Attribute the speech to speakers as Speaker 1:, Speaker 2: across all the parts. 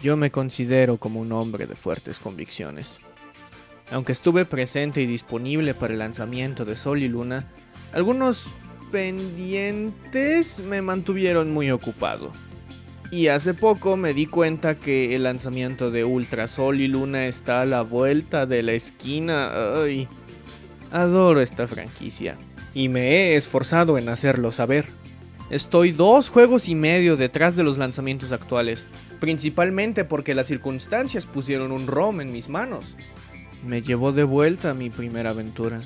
Speaker 1: Yo me considero como un hombre de fuertes convicciones. Aunque estuve presente y disponible para el lanzamiento de Sol y Luna, algunos pendientes me mantuvieron muy ocupado. Y hace poco me di cuenta que el lanzamiento de Ultra Sol y Luna está a la vuelta de la esquina. Ay, adoro esta franquicia y me he esforzado en hacerlo saber. Estoy 2 juegos y medio detrás de los lanzamientos actuales, principalmente porque las circunstancias pusieron un ROM en mis manos. Me llevó de vuelta a mi primera aventura,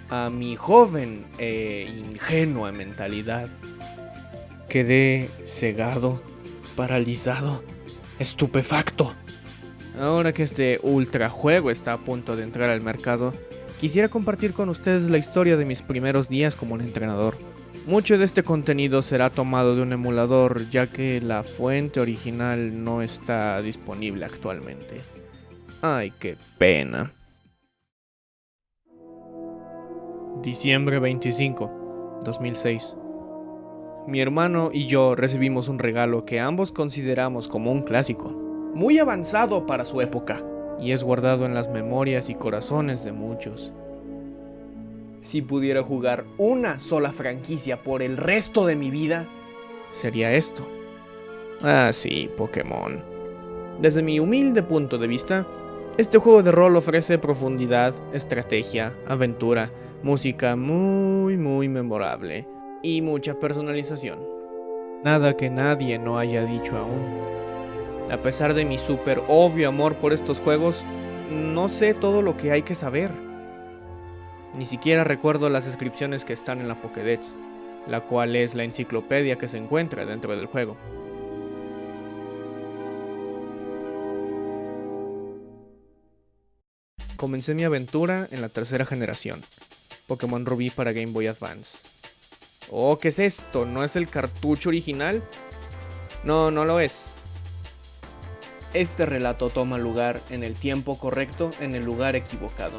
Speaker 1: a mi joven e ingenua mentalidad. Quedé cegado, paralizado, estupefacto. Ahora que este ultra juego está a punto de entrar al mercado, quisiera compartir con ustedes la historia de mis primeros días como un entrenador. Mucho de este contenido será tomado de un emulador, ya que la fuente original no está disponible actualmente. Ay, qué pena. Diciembre 25, 2006. Mi hermano y yo recibimos un regalo que ambos consideramos como un clásico, muy avanzado para su época, y es guardado en las memorias y corazones de muchos. Si pudiera jugar una sola franquicia por el resto de mi vida, sería esto. Ah, sí, Pokémon. Desde mi humilde punto de vista, este juego de rol ofrece profundidad, estrategia, aventura, música muy memorable y mucha personalización. Nada que nadie no haya dicho aún. A pesar de mi súper obvio amor por estos juegos, no sé todo lo que hay que saber. Ni siquiera recuerdo las descripciones que están en la Pokédex, la cual es la enciclopedia que se encuentra dentro del juego. Comencé mi aventura en la tercera generación, Pokémon Rubí para Game Boy Advance. Oh, ¿qué es esto? ¿No es el cartucho original? No, no lo es. Este relato toma lugar en el tiempo correcto, en el lugar equivocado.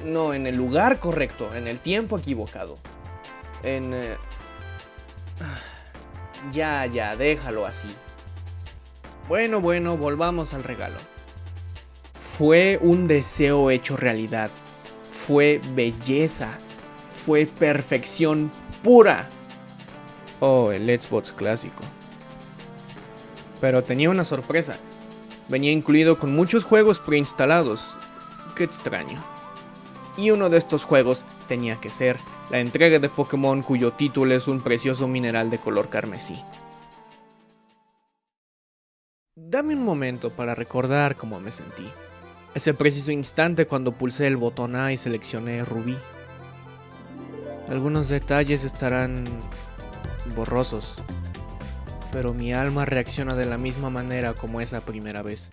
Speaker 1: No, en el lugar correcto, en el tiempo equivocado. Ya, déjalo así. Bueno, volvamos al regalo. Fue un deseo hecho realidad. Fue belleza. Fue perfección pura. Oh, el Xbox clásico. Pero tenía una sorpresa. Venía incluido con muchos juegos preinstalados. Qué extraño. Y uno de estos juegos tenía que ser la entrega de Pokémon cuyo título es un precioso mineral de color carmesí. Dame un momento para recordar cómo me sentí. Ese preciso instante cuando pulsé el botón A y seleccioné Rubí. Algunos detalles estarán borrosos, pero mi alma reacciona de la misma manera como esa primera vez.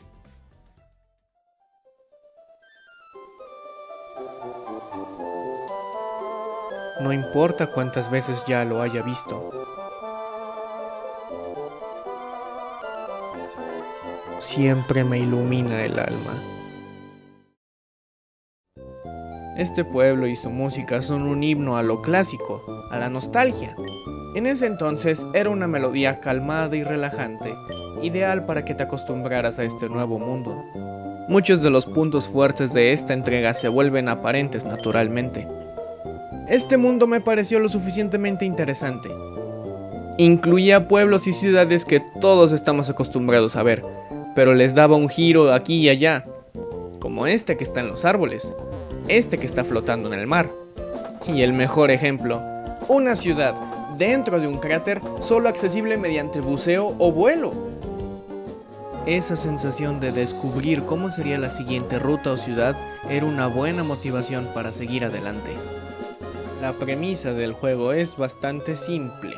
Speaker 1: No importa cuántas veces ya lo haya visto. Siempre me ilumina el alma. Este pueblo y su música son un himno a lo clásico, a la nostalgia. En ese entonces era una melodía calmada y relajante, ideal para que te acostumbraras a este nuevo mundo. Muchos de los puntos fuertes de esta entrega se vuelven aparentes naturalmente. Este mundo me pareció lo suficientemente interesante. Incluía pueblos y ciudades que todos estamos acostumbrados a ver, pero les daba un giro aquí y allá, como este que está en los árboles, este que está flotando en el mar. Y el mejor ejemplo, una ciudad dentro de un cráter solo accesible mediante buceo o vuelo. Esa sensación de descubrir cómo sería la siguiente ruta o ciudad era una buena motivación para seguir adelante. La premisa del juego es bastante simple.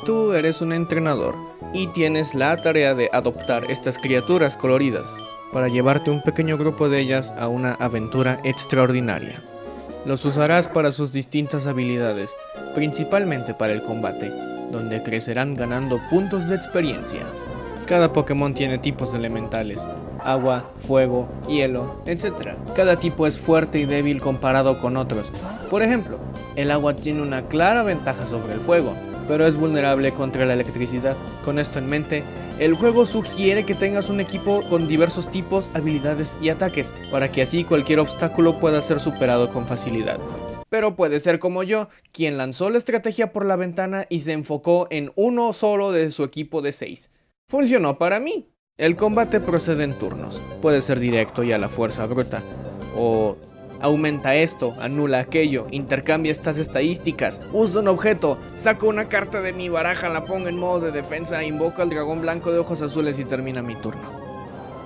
Speaker 1: Tú eres un entrenador y tienes la tarea de adoptar estas criaturas coloridas para llevarte un pequeño grupo de ellas a una aventura extraordinaria. Los usarás para sus distintas habilidades, principalmente para el combate, donde crecerán ganando puntos de experiencia. Cada Pokémon tiene tipos elementales, agua, fuego, hielo, etc. Cada tipo es fuerte y débil comparado con otros. Por ejemplo, el agua tiene una clara ventaja sobre el fuego, pero es vulnerable contra la electricidad. Con esto en mente, El juego sugiere que tengas un equipo con diversos tipos, habilidades y ataques, para que así cualquier obstáculo pueda ser superado con facilidad. Pero puede ser como yo, quien lanzó la estrategia por la ventana y se enfocó en uno solo de su equipo de 6. Funcionó para mí. El combate procede en turnos, puede ser directo y a la fuerza bruta, o aumenta esto, anula aquello, intercambia estas estadísticas, usa un objeto, saco una carta de mi baraja, la pongo en modo de defensa, invoco al dragón blanco de ojos azules y termina mi turno.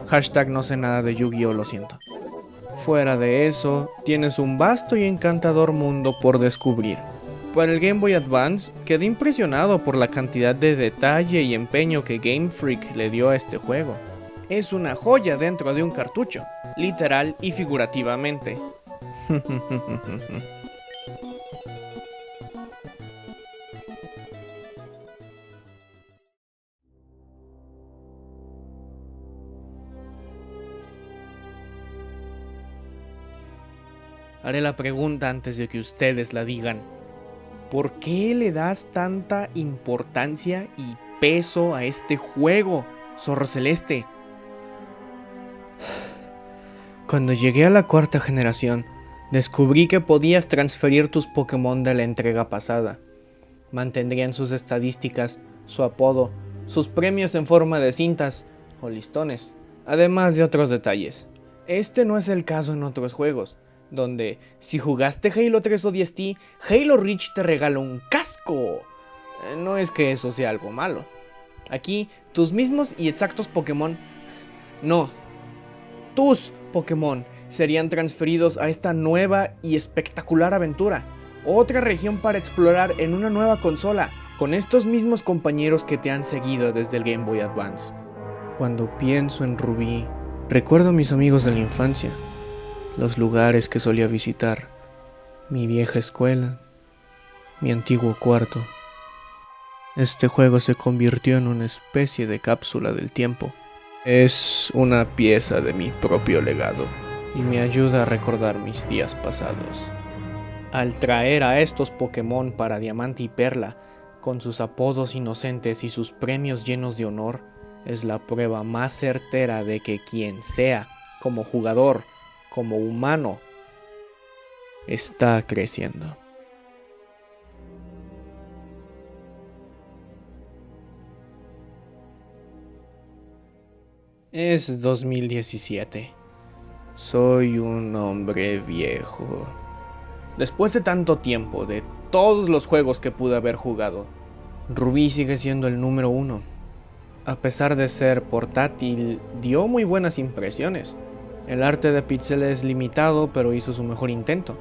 Speaker 1: Hashtag no sé nada de Yu-Gi-Oh, lo siento. Fuera de eso, tienes un vasto y encantador mundo por descubrir. Para el Game Boy Advance, quedé impresionado por la cantidad de detalle y empeño que Game Freak le dio a este juego. Es una joya dentro de un cartucho, literal y figurativamente. Haré la pregunta antes de que ustedes la digan. ¿Por qué le das tanta importancia y peso a este juego, Zorro Celeste? Cuando llegué a la cuarta generación, descubrí que podías transferir tus Pokémon de la entrega pasada. Mantendrían sus estadísticas, su apodo, sus premios en forma de cintas o listones, además de otros detalles. Este no es el caso en otros juegos, donde si jugaste Halo 3 o DST, Halo Reach te regala un casco. No es que eso sea algo malo. Aquí, tus mismos y exactos Pokémon, no, tus Pokémon serían transferidos a esta nueva y espectacular aventura. Otra región para explorar en una nueva consola, con estos mismos compañeros que te han seguido desde el Game Boy Advance. Cuando pienso en Rubí, recuerdo a mis amigos de la infancia, los lugares que solía visitar, mi vieja escuela, mi antiguo cuarto. Este juego se convirtió en una especie de cápsula del tiempo. Es una pieza de mi propio legado y me ayuda a recordar mis días pasados. Al traer a estos Pokémon para Diamante y Perla, con sus apodos inocentes y sus premios llenos de honor, es la prueba más certera de que quien sea, como jugador, como humano, está creciendo. Es 2017. Soy un hombre viejo. Después de tanto tiempo, de todos los juegos que pude haber jugado, Rubí sigue siendo el número 1. A pesar de ser portátil, dio muy buenas impresiones. El arte de pixel es limitado, pero hizo su mejor intento.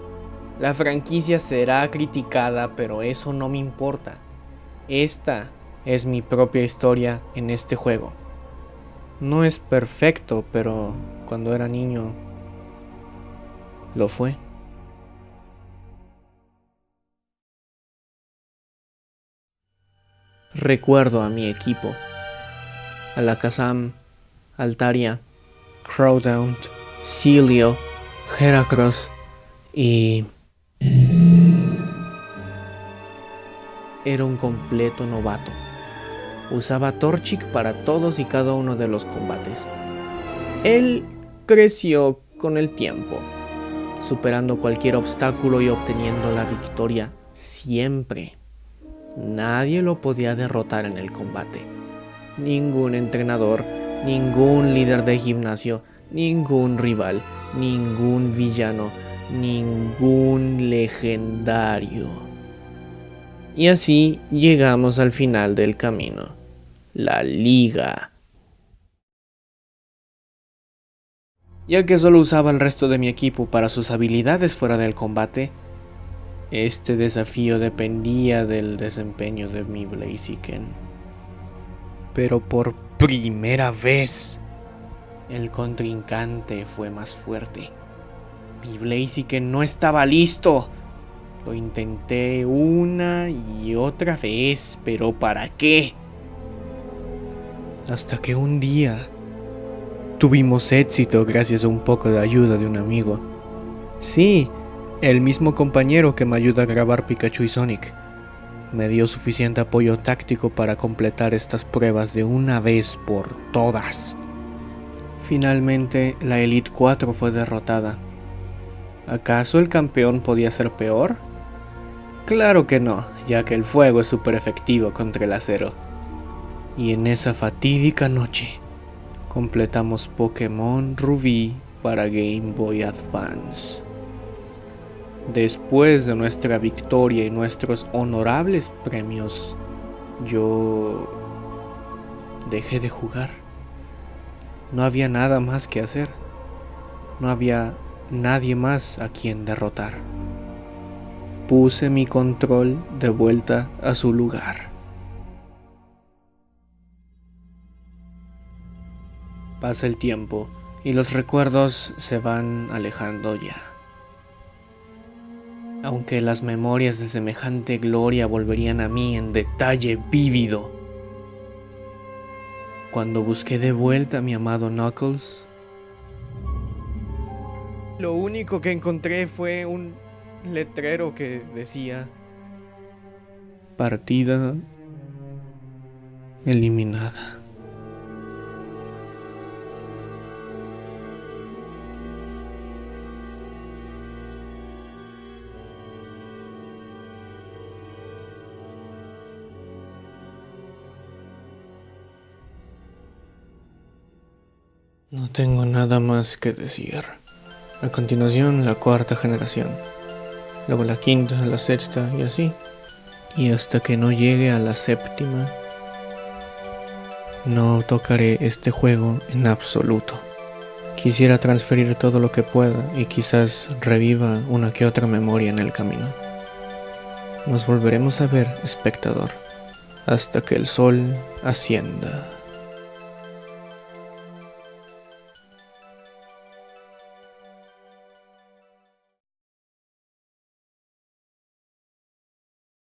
Speaker 1: La franquicia será criticada, pero eso no me importa. Esta es mi propia historia en este juego. No es perfecto, pero cuando era niño, lo fue. Recuerdo a mi equipo. Alakazam, Altaria, Crowdaunt, Celio, Heracross y... era un completo novato. Usaba Torchic para todos y cada uno de los combates. Él creció con el tiempo, superando cualquier obstáculo y obteniendo la victoria siempre. Nadie lo podía derrotar en el combate. Ningún entrenador, ningún líder de gimnasio, ningún rival, ningún villano, ningún legendario. Y así llegamos al final del camino. La Liga. Ya que solo usaba el resto de mi equipo para sus habilidades fuera del combate, este desafío dependía del desempeño de mi Blaziken. Pero por primera vez, el contrincante fue más fuerte. Mi Blaziken no estaba listo. Lo intenté una y otra vez, pero ¿para qué? Hasta que un día tuvimos éxito gracias a un poco de ayuda de un amigo. Sí, el mismo compañero que me ayuda a grabar Pikachu y Sonic. me dio suficiente apoyo táctico para completar estas pruebas de una vez por todas. Finalmente, la Elite 4 fue derrotada. ¿Acaso el campeón podía ser peor? Claro que no, ya que el fuego es súper efectivo contra el acero. Y en esa fatídica noche, completamos Pokémon Rubí para Game Boy Advance. Después de nuestra victoria y nuestros honorables premios, yo dejé de jugar. No había nada más que hacer. No había nadie más a quien derrotar. Puse mi control de vuelta a su lugar. Pasa el tiempo y los recuerdos se van alejando ya. Aunque las memorias de semejante gloria volverían a mí en detalle vívido. Cuando busqué de vuelta a mi amado Knuckles, lo único que encontré fue un letrero que decía: partida eliminada. No tengo nada más que decir. A continuación, la cuarta generación. Luego la quinta, la sexta y así. Y hasta que no llegue a la séptima, no tocaré este juego en absoluto. Quisiera transferir todo lo que pueda y quizás reviva una que otra memoria en el camino. Nos volveremos a ver, espectador, hasta que el sol ascienda.